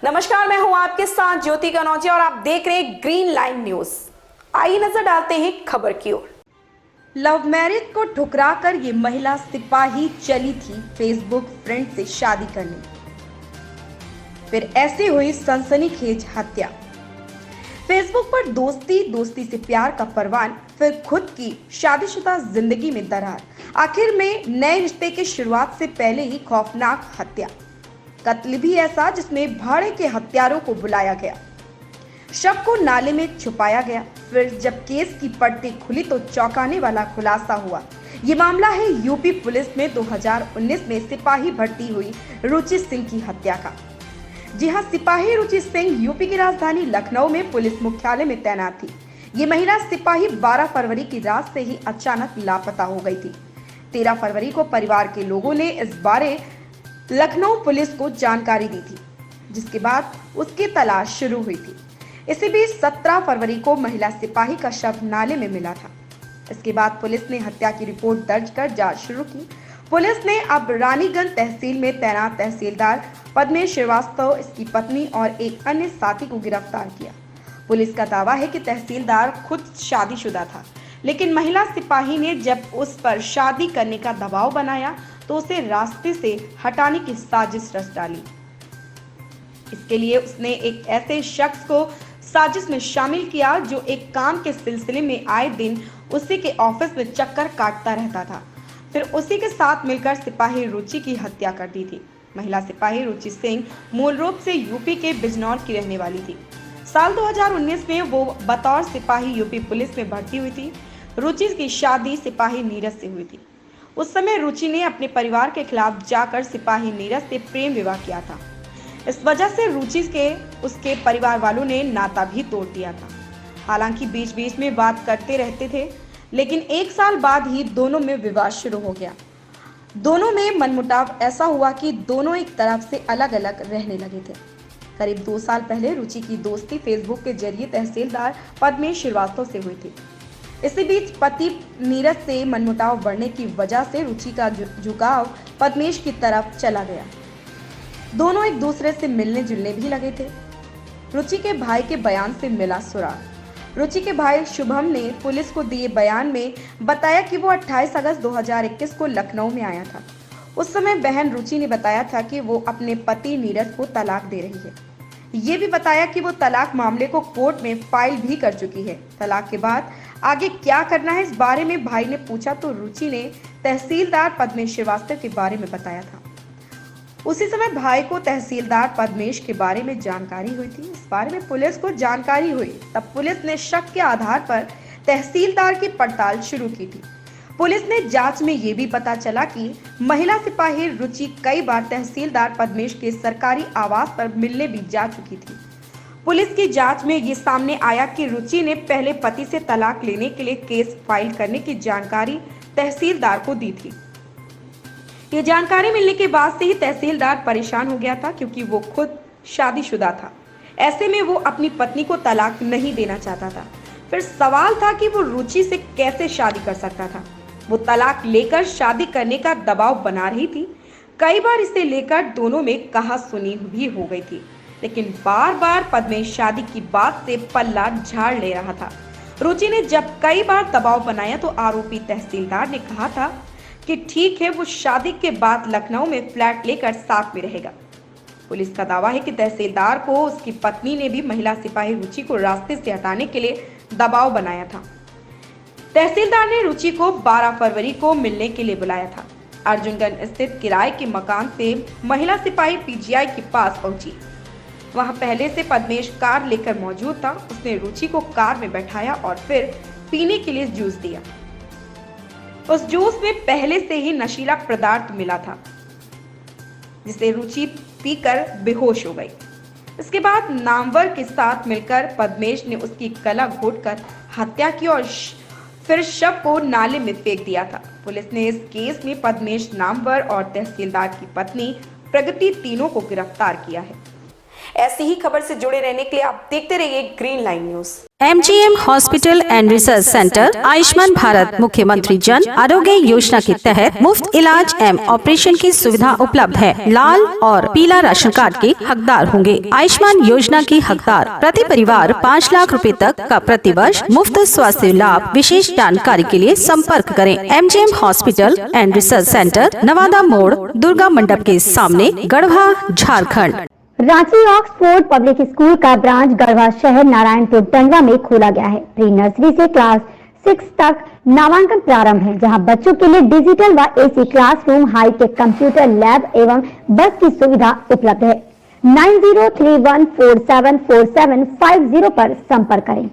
नमस्कार, मैं हूं आपके साथ ज्योति कनौजिया और आप देख रहे हैं ग्रीन लाइन न्यूज। आइए नजर डालते हैं खबर की ओर। लव मैरिज को ठुकराकर ये महिला सिपाही चली थी फेसबुक फ्रेंड से शादी करने, फिर ऐसे हुई सनसनीखेज हत्या। फेसबुक पर दोस्ती से प्यार का परवान, फिर खुद की शादीशुदा जिंदगी में दरार, आखिर में नए रिश्ते की शुरुआत से पहले ही खौफनाक हत्या। कत्ल भी ऐसा जिसमें भाड़े के हत्यारों को बुलाया गया, शव को नाले में छुपाया गया। फिर जब केस की पट्टी खुली तो चौंकाने वाला खुलासा हुआ। ये मामला है यूपी पुलिस में 2019 में सिपाही भर्ती हुई रुचि सिंह की हत्या का। जी हां, सिपाही रुचि सिंह यूपी की राजधानी लखनऊ में पुलिस मुख्यालय में तैनात थी। ये महिला सिपाही 12 फरवरी की रात से ही अचानक लापता हो गई थी। 13 फरवरी को परिवार के लोगों ने इस बारे लखनऊ पुलिस को जानकारी दी थी, जिसके बाद उसकी तलाश शुरू हुई थी। इसी बीच 17 फरवरी को महिला सिपाही का शव नाले में मिला था। इसके बाद पुलिस ने हत्या की रिपोर्ट दर्ज कर जांच शुरू की। पुलिस ने अब रानीगंज तहसील में तैनात तहसीलदार पद्मेश श्रीवास्तव, इसकी पत्नी और एक अन्य साथी को गिरफ्तार किया। पुलिस का दावा है कि तहसीलदार खुद शादीशुदा था, लेकिन महिला सिपाही ने जब उस पर शादी करने का दबाव बनाया तो उसे रास्ते से हटाने की साजिश रच डाली। इसके लिए उसने एक ऐसे शख्स को साजिश में शामिल किया जो एक काम के सिलसिले में आए दिन उसी के ऑफिस में चक्कर काटता रहता था। फिर उसी के साथ मिलकर सिपाही रुचि की हत्या कर दी थी। महिला सिपाही रुचि सिंह मूल रूप से यूपी के बिजनौर की रहने वाली थी। साल 2019 में वो बतौर सिपाही यूपी पुलिस में भर्ती हुई थी। रुचि की शादी सिपाही नीरज से हुई थी। उस समय रुचि ने अपने परिवार के खिलाफ जाकर सिपाही नीरज से प्रेम विवाह किया था। इस वजह से रुचि के उसके परिवार वालों ने नाता भी तोड़ दिया था। हालांकि बीच बीच में बात करते रहते थे, लेकिन एक साल बाद ही दोनों में विवाद शुरू हो गया। दोनों में मनमुटाव ऐसा हुआ कि दोनों एक तरफ से अलग अलग रहने लगे थे। करीब 2 साल पहले रुचि की दोस्ती फेसबुक के जरिए तहसीलदार पद्मेश श्रीवास्तव से हुई थी। इसी बीच पति नीरज से मनमुटाव बढ़ने की वजह से रुचि का झुकाव पद्मेश की तरफ चला गया। दोनों एक दूसरे से मिलने जुलने भी लगे थे। रुचि के भाई के बयान से मिला सुराग। रुचि के भाई शुभम ने पुलिस को दिए बयान में बताया कि वो 28 अगस्त 2021 को लखनऊ में आया था। उस समय बहन रुचि ने बताया था कि वो अपने पति नीरज को तलाक दे रही है। ये भी बताया कि वो तलाक मामले को कोर्ट में फाइल भी कर चुकी है। तलाक के बाद आगे क्या करना है, इस बारे में भाई ने पूछा तो रुचि ने तहसीलदार पद्मेश श्रीवास्तव के बारे में बताया था। उसी समय भाई को तहसीलदार पद्मेश के बारे में जानकारी हुई थी। इस बारे में पुलिस को जानकारी हुई, तब पुलिस ने शक के आधार पर तहसीलदार की पड़ताल शुरू की थी। पुलिस ने जांच में ये भी पता चला कि महिला सिपाही रुचि कई बार तहसीलदार पद्मेश के सरकारी आवास पर मिलने भी जा चुकी थी। पुलिस की जांच में ये सामने आया कि रुचि ने पहले पति से तलाक लेने के लिए केस फाइल करने की जानकारी तहसीलदार को दी थी। ये जानकारी मिलने के बाद से ही तहसीलदार परेशान हो गया था, क्योंकि वो खुद शादीशुदा था। ऐसे में वो अपनी पत्नी को तलाक नहीं देना चाहता था। फिर सवाल था कि वो रुचि से कैसे शादी कर सकता था। वो तलाक लेकर शादी करने का दबाव बना रही थी। कई बार इसे लेकर दोनों में कहा-सुनी भी हो गई थी, लेकिन बार बार पद्मेश शादी की बात से पल्ला झाड़ ले रहा था। रुचि ने जब कई बार दबाव बनाया तो आरोपी तहसीलदार ने कहा था कि ठीक है, वो शादी के बाद लखनऊ में फ्लैट लेकर साथ में रहेगा। पुलिस का दावा है कि तहसीलदार को उसकी पत्नी ने भी महिला सिपाही रुचि को रास्ते से हटाने के लिए दबाव बनाया था। तहसीलदार ने रुचि को 12 फरवरी को मिलने के लिए बुलाया था। अर्जुनगंज स्थित किराए के मकान से महिला सिपाही पीजीआई के पास पहुंची। वहां पहले से पद्मेश कार लेकर मौजूद था। उसने रुचि को कार में बैठाया और फिर पीने के लिए जूस दिया। उस जूस में पहले से ही नशीला पदार्थ मिला था, जिसे रुचि पीकर बेहोश हो गई। इसके बाद नामवर के साथ मिलकर पद्मेश ने उसकी गला घोंटकर हत्या की और फिर शव को नाले में फेंक दिया था। पुलिस ने इस केस में पद्मेश नामवर और तहसीलदार की पत्नी प्रगति तीनों को गिरफ्तार किया है। ऐसी ही खबर से जुड़े रहने के लिए आप देखते रहिए green line news. MGM hospital and research centre Ayushman Bharat मुख्यमंत्री जन आरोग्य योजना के तहत मुफ्त इलाज एवं ऑपरेशन की सुविधा उपलब्ध है। लाल और पीला राशन कार्ड के हकदार होंगे। आयुष्मान योजना की हकदार प्रति परिवार 5 लाख रुपए तक का प्रतिवर्ष मुफ्त स्वास्थ्य लाभ। विशेष जानकारी के लिए संपर्क करें। MGM hospital and research centre, Nawada मोड़, दुर्गा मंडप के सामने, Garhwa, Jharkhand. Ranchi Oxford public school का ब्रांच गढ़वा शहर नारायणपुर टंडवा में खोला गया है। प्री नर्सरी से क्लास 6 तक नामांकन प्रारंभ है, जहां बच्चों के लिए डिजिटल व AC classroom, hi tech computer lab एवं बस की सुविधा उपलब्ध है। 9031474750 पर संपर्क करें।